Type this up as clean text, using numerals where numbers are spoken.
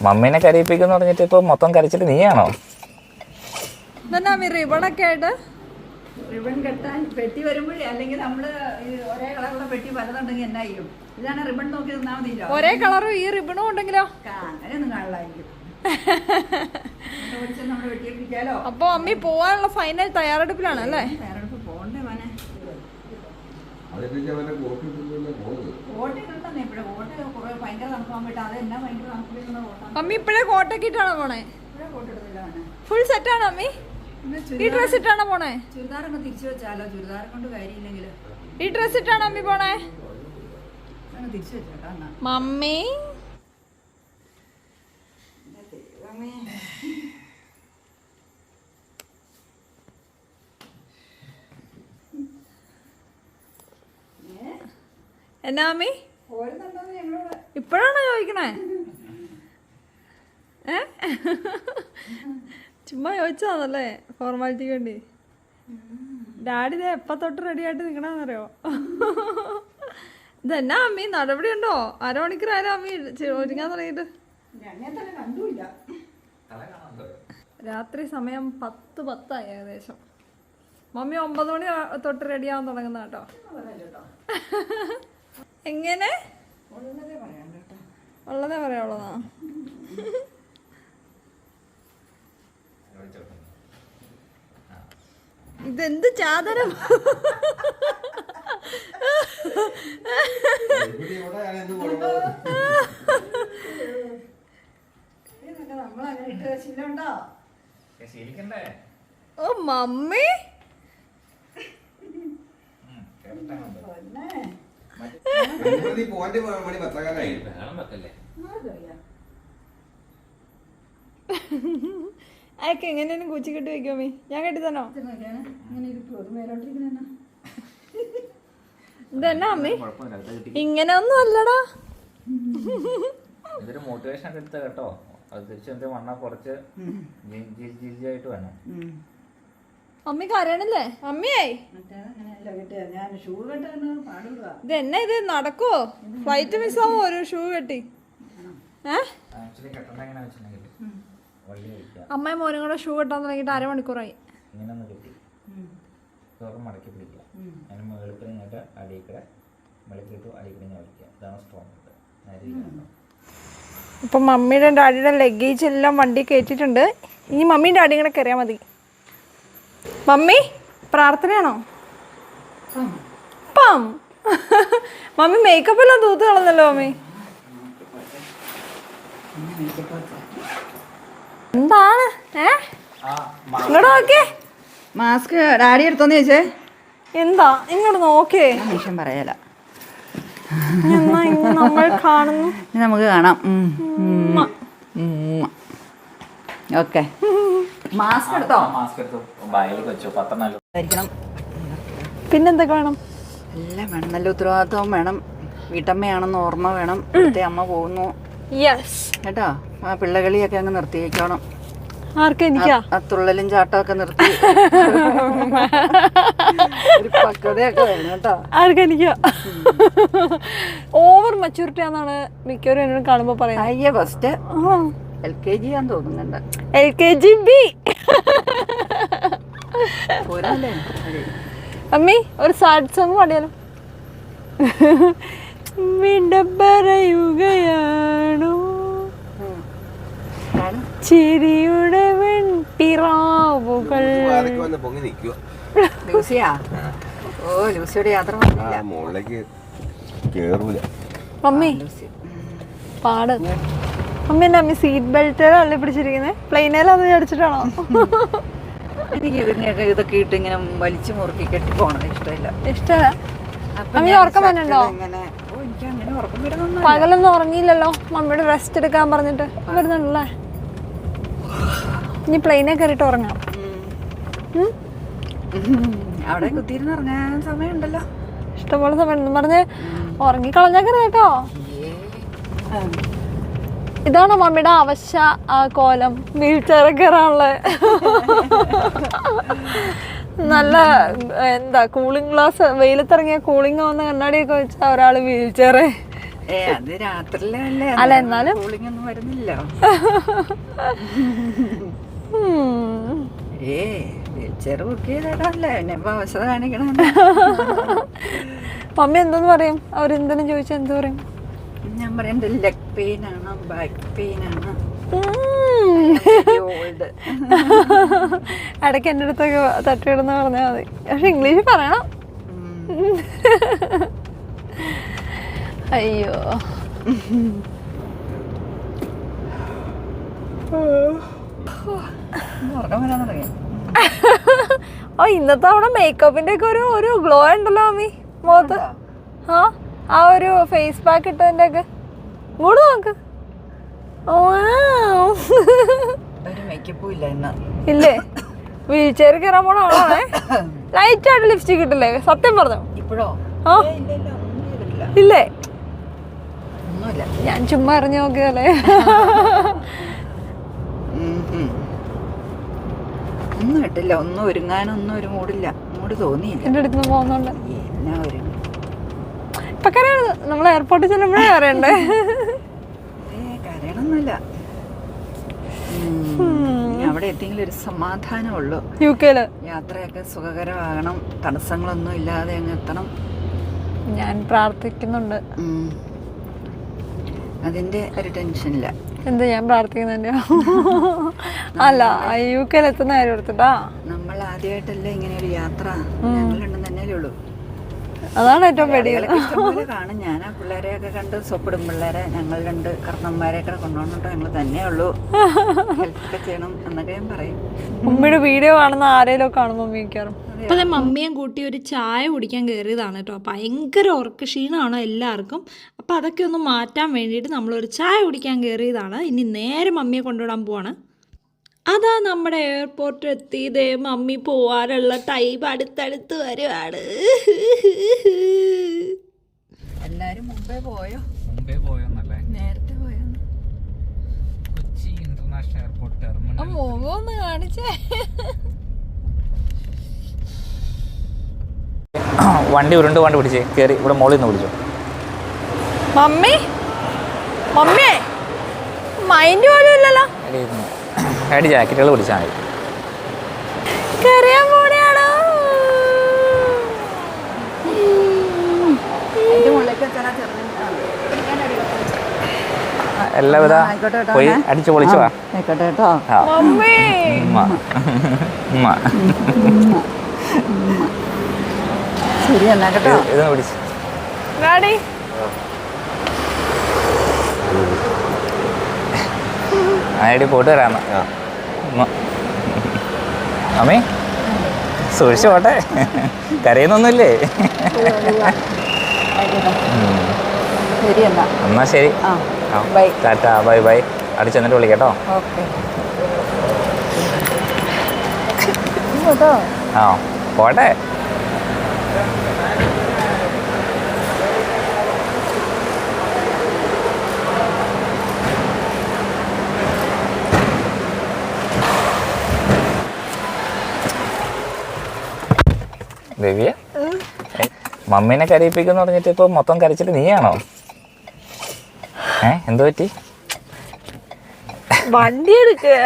മമ്മീനെ കരയിപ്പിക്കുന്നു പറഞ്ഞിട്ട് ഇപ്പൊ മൊത്തം കരച്ചിട്ട് നീയാണോ? റിബണൊക്കെ ആയിട്ട് റിബൺ കെട്ടാൻ പെട്ടി വരുമ്പോഴേ, അല്ലെങ്കിൽ നമ്മള് ഒരേ കളറുള്ള പെട്ടി പലതുണ്ടെങ്കിൽ എന്നാ ചെയ്യും? ഇതാണ് റിബൺ നോക്കി നിന്നാ മതിയല്ലോ. ഒരേ കളറും ഈ റിബണും ഉണ്ടെങ്കിലോ അങ്ങനെയൊന്നും കാണില്ലായിരിക്കും. നമ്മുടെ വെട്ടിയെ പിടിക്കാലോ. അപ്പൊ അമ്മി പോവാനുള്ള ഫൈനൽ തയ്യാറെടുപ്പിലാണ് അല്ലേ? തയ്യാറെടുപ്പ് പോണ്ടേ മോനെ. ഓട്ടിട്ടുണ്ടെന്നേ ഇപ്പഴേ ഓട്ട് കുറെ ഭയങ്കര തണുപ്പാൻ പറ്റും. അത് എന്നാ ഭയങ്കര തണുപ്പിക്കുന്ന ഓട്ടാണ്. അമ്മി ഇപ്പഴേ കോട്ടൊക്കെ ഇട്ടാണോ പോണേ? ഇപ്പഴേ കോട്ടിടുന്നില്ല മോനെ. ഫുൾ സെറ്റാണോ അമ്മി? ഈ ഡ്രസ് ഇട്ടാണോ പോണേ? ചുരിദാറൊക്കെ തിരിച്ചു വെച്ചാലോ? ചുരിദാർ കൊണ്ട് കാര്യമില്ലെങ്കിൽ ഈ ഡ്രസ് ഇട്ടാണോ അമ്മി പോണേ? തിരിച്ചു വെച്ചോട്ടാ. മമ്മി എന്നാ അമ്മി ഇപ്പഴാണോ ചോദിക്കണേ? ചുമ്മാ ചോദിച്ചതാണല്ലേ ഫോർമാലിറ്റിക്ക് വേണ്ടി. ഡാഡി ഇതേ എപ്പ തൊട്ട് റെഡി ആയിട്ട് നിക്കണെന്നറിയോ? ഇതെന്നാ അമ്മി നടപടി ഉണ്ടോ? അരമണിക്കൂറായാലും അമ്മി ഒരുങ്ങാൻ തുടങ്ങിയിട്ട്. രാത്രി സമയം 10:10 ഏകദേശം. മമ്മി 9 മണി തൊട്ട് റെഡിയാവാൻ തുടങ്ങുന്ന കേട്ടോ. എങ്ങനെ ഉള്ളതേ പറയാനുള്ളതാ? ഇതെന്ത് ചാദരം? ഓ മമ്മി അതൊക്കെ എങ്ങനെയാണ് കൂച്ചി കെട്ടി വെക്കോ മീ? ഞാൻ കെട്ടി തന്നോ? ഇതെന്നാ അമ്മി ഇങ്ങനെ ഒന്നും അല്ലടാ. ഇതൊരു മോട്ടിവേഷൻ ഒക്കെ എടുത്ത കേട്ടോ. അത് തിരിച്ചു വണ്ണ കുറച്ച് ജിജിയായിട്ട് വേണം. അമ്മി കരയണല്ലേ? അമ്മിയേ ഇത് എന്നാ ഇത് നടക്കുവോ? ഫ്ലൈറ്റ് മിസ്സാവോ ഒരു ഷൂ കെട്ടി? അമ്മയും മോനും കൂടെ ഷൂ കെട്ടാൻ തുടങ്ങിയിട്ട് അരമണിക്കൂറായി. ഇങ്ങനെ ഒന്ന് കെട്ടി മടക്കി പിടിക്കുക. അതിന് മുകളിൽ ഇങ്ങോട്ട് അടിയിക്കടെ മുകളിലിട്ട് അടിയിക്കടെ വലിക്കുക. ഇതാണ് സ്ട്രോങ്. ഇപ്പം മമ്മിയുടെ ഡാഡിയുടെ ലഗേജ് എല്ലാം വണ്ടി കയറ്റിയിട്ടുണ്ട്. ഇനി മമ്മീൻ്റെ ഡാഡിയും കൂടെ കയറിയാൽ മതി. മമ്മി പ്രാർത്ഥനയാണോ? പം മമ്മി മേക്കപ്പ് എല്ലാം തൂത്ത് കളഞ്ഞല്ലോ മമ്മി. എന്താണ് ഇങ്ങോട്ട് നോക്കിയേ. മാസ്ക് ഡാഡി എടുത്തോന്ന് ചോദിച്ചേ. എന്താ ഇങ്ങോട്ട് നോക്കേ? വിഷം പറയല. എന്നാ ഇന്ന് നമ്മൾ കാണുന്നു. നമുക്ക് കാണാം. ഓക്കെ മാസ്ക് എടുത്തോ? പിന്നെന്തൊക്കെ വേണം? എല്ലാം വേണം. നല്ല ഉത്തരവാദിത്വം വേണം. വീട്ടമ്മയാണെന്ന് ഓർമ്മ വേണം. ഇവിടുത്തെ അമ്മ പോകുന്നു കേട്ടോ. ആ പിള്ളകളിയൊക്കെ അങ്ങ് നിർത്തി വെക്കണം. ആർക്കെനിക്കാ? ആ തുള്ളലും ചാട്ടമൊക്കെ നിർത്തി ഒരു പക്വതയൊക്കെ വേണം കേട്ടോ. ആർക്കെനിക്കാ? ഓവർ മെച്ചൂരിറ്റി ആണെന്നാണ് മിക്കവരും എന്നോട് കാണുമ്പോ പറയുന്നത്. അയ്യ ഫസ്റ്റ് LKG ആന്ന് തോന്നുന്നുണ്ട്. LKG B. അമ്മി ഒരു സാഡ് സോങ് പാടിയാലോ? പറയുകയാണോ ചിരിയുടെ വെൺപിറാവുകൾ. ഓ ലൂസിയുടെ യാത്ര മമ്മി പാട്. മമ്മി എന്നെ അമ്മി സീറ്റ് ബെൽറ്റ് അല്ലേ പിടിച്ചിരിക്കുന്നത്? പ്ലെയിനേലത് അടിച്ചിട്ടാണോ? എനിക്ക് ഇതിനെയൊക്കെ ഇതൊക്കെ ഇട്ട് ഇങ്ങനെ വലിച്ചു മുറുക്കി കെട്ടി പോണത് ഇഷ്ടമില്ല. ഇഷ്ടമല്ല. അമ്മി ഉറക്കം വരുന്നുണ്ടോ? പകലൊന്നും ഉറങ്ങിയില്ലല്ലോ. മമ്മിയുടെ റെസ്റ്റ് എടുക്കാൻ പറഞ്ഞിട്ട് വരുന്നുണ്ടല്ലേ? ഇനി പ്ലെയിനെ കയറിയിട്ട് ഉറങ്ങാം. അവിടെ കുത്തിയിരുന്ന് ഉറങ്ങാൻ സമയമുണ്ടല്ലോ. ഇഷ്ടംപോലെ സമയം പറഞ്ഞ് ഉറങ്ങിക്കളഞ്ഞാൽ കേട്ടോ. ഇതാണോ മമ്മിയുടെ അവശ്യ കോലം? വീൽ ചെയർ കയറാനുള്ള നല്ല എന്താ കൂളിംഗ് ഗ്ലാസ്, വെയിലത്തിറങ്ങിയ കൂളിംഗ് വന്ന കണ്ണാടിയൊക്കെ വെച്ചാൽ ഒരാൾ വീൽ ചെയർ അത് രാത്രിയിലല്ലേ, അല്ല, എന്നാലും കൂളിംഗ് ഒന്നും വരുന്നില്ല. വീൽചെയർ ബുക്ക് ചെയ്തല്ലേ, ഇനിയിപ്പോ അവസരം കാണിക്കണം. മമ്മി എന്തെന്ന് പറയും? അവരെന്തെങ്കിലും ചോദിച്ചാൽ എന്ത് പറയും? ഞാൻ പറയണ്ട ലെഗ് പെയിൻ ആണ്, ബാക്ക് പെയിൻ ആണ്. ഇടയ്ക്ക് എൻ്റെ അടുത്തൊക്കെ തട്ടിയിടുന്ന പറഞ്ഞാൽ മതി, പക്ഷെ ഇംഗ്ലീഷ് പറയണം. അയ്യോ, ഓ ഇന്നത്തെ അവിടെ മേക്കപ്പിന്റെ ഒക്കെ ഒരു ഗ്ലോ ഉണ്ടല്ലോ മമ്മി മുഖത്ത്. ആ ഒരു ഫേസ് പാക്ക് ഇട്ടതിന്റെ ഒക്കെ ഇങ്ങോട്ട് നോക്ക്. ഇല്ലേ, വീൽ ചെയർ കയറാൻ പോണ ആളാണേ. ലൈറ്റ് ആയിട്ട് ലിപ്സ്റ്റിക് ഇട്ടില്ലേ? സത്യം പറഞ്ഞോ? ഇപ്പോഴോ? ഇല്ലേ, ഞാൻ ചുമ്മാ അറിഞ്ഞു നോക്കിയല്ലേ. ഒന്നും ഇട്ടില്ല, ഒന്നും ഒരുങ്ങാനൊന്നും ഒരു മൂടില്ല, മൂട് തോന്നിയില്ല. എന്റെ അടുത്ത് പോകുന്നുണ്ട്. എന്നാ ഒരുങ്ങി ഇപ്പൊ കരയണത്, നമ്മൾ എയർപോർട്ടിൽ ചെല്ലുമ്പോഴേ കരയണ്ടേ. കരയണമെന്നില്ല, അവിടെ എത്തിയെങ്കിലും ഒരു സമാധാനമുള്ളൂ. യുകെയില് യാത്രയൊക്കെ സുഖകരമാകണം, തടസ്സങ്ങളൊന്നും ഇല്ലാതെ അങ്ങ് എത്തണം. ഞാൻ പ്രാർത്ഥിക്കുന്നുണ്ട്. അതിന്റെ ഒരു ടെൻഷനില്ല. എന്ത് ഞാൻ പ്രാർത്ഥിക്കുന്നുണ്ട്? അല്ല, യുകെയിൽ എത്തുന്ന കാര്യം എടുത്തിട്ടാ. നമ്മൾ ആദ്യമായിട്ടല്ലേ ഇങ്ങനെ ഒരു യാത്ര, ഞങ്ങളുണ്ടെന്ന് തന്നെ ഉള്ളൂ. അതാണ് ഏറ്റവും പേടി. കാണും ഞാൻ ആ പിള്ളേരെയൊക്കെ കണ്ട് സൊപ്പിടും പിള്ളേരെ. ഞങ്ങൾ 2 കർണന്മാരെയൊക്കെ കൊണ്ടുവന്നിട്ടോ ഞങ്ങൾ തന്നെ ഉള്ളൂ, ഹെൽപ്പൊക്കെ ചെയ്യണം എന്നൊക്കെ ഞാൻ പറയും. മമ്മിയുടെ വീഡിയോ കാണുന്ന ആരെങ്കിലും കാണുമ്പോൾ മിക്കാറും. അപ്പോൾ അത് മമ്മിയും കൂട്ടി ഒരു ചായ കുടിക്കാൻ കയറിയതാണ് കേട്ടോ. ഭയങ്കര ഉറക്ക ക്ഷീണമാണ് എല്ലാവർക്കും. അപ്പോൾ അതൊക്കെ ഒന്ന് മാറ്റാൻ വേണ്ടിയിട്ട് നമ്മളൊരു ചായ കുടിക്കാൻ കയറിയതാണ്. ഇനി നേരെ മമ്മിയെ കൊണ്ടുവിടാൻ പോവാണ്. അതാ നമ്മുടെ എയർപോർട്ടിൽ എത്തിയതേ. മമ്മി പോവാനുള്ള ടൈം അടുത്തടുത്ത് വരുവാണ്. എല്ലാരും മുമ്പേ പോയോ? മുമ്പേ പോയോന്നല്ലേ? നേരത്തെ പോയോ? Kochi international airport terminal. മുഖമൊന്ന് കാണിച്ചേ. വണ്ടി ഉരുണ്ട് കൊണ്ട് പിടിച്ചേ, കയറി ഇവിടെ മോളിൽ നിന്ന് പിടിച്ചു. മമ്മി, മമ്മിയെ മൈൻഡ് പോലും ഇല്ലല്ലോ. അടി ജാക്കറ്റുകൾ പിടിച്ചാൽ മതി. കരയാൻ പോണെയാണോ? എല്ലാവിധ പോയി അടിച്ചു പൊളിച്ചു വാ. ആയിക്കോട്ടെ കേട്ടോ. മമ്മി ശരി എന്നാ കേട്ടോ. ഇതൊന്ന് പിടിച്ചു. ഡാഡി ആടി പോയിട്ട് വരാമ. അമ്മേ സൂക്ഷിച്ചു പോട്ടെ, കരയുന്നൊന്നുമില്ലേ? ശരി എന്നാ. എന്നാ ശരി, ടാറ്റാ, ബൈ ബൈ. അടി ചെന്നിട്ട് വിളിക്കട്ടോ. ആ പോട്ടെ. ദേവിയ, മമ്മീനെ കരയിപ്പിക്കുന്നു പറഞ്ഞിട്ട് ഇപ്പൊ മൊത്തം കരച്ചിട്ട് നീയാണോ? എന്തു പറ്റി? വണ്ടി എടുക്കുക.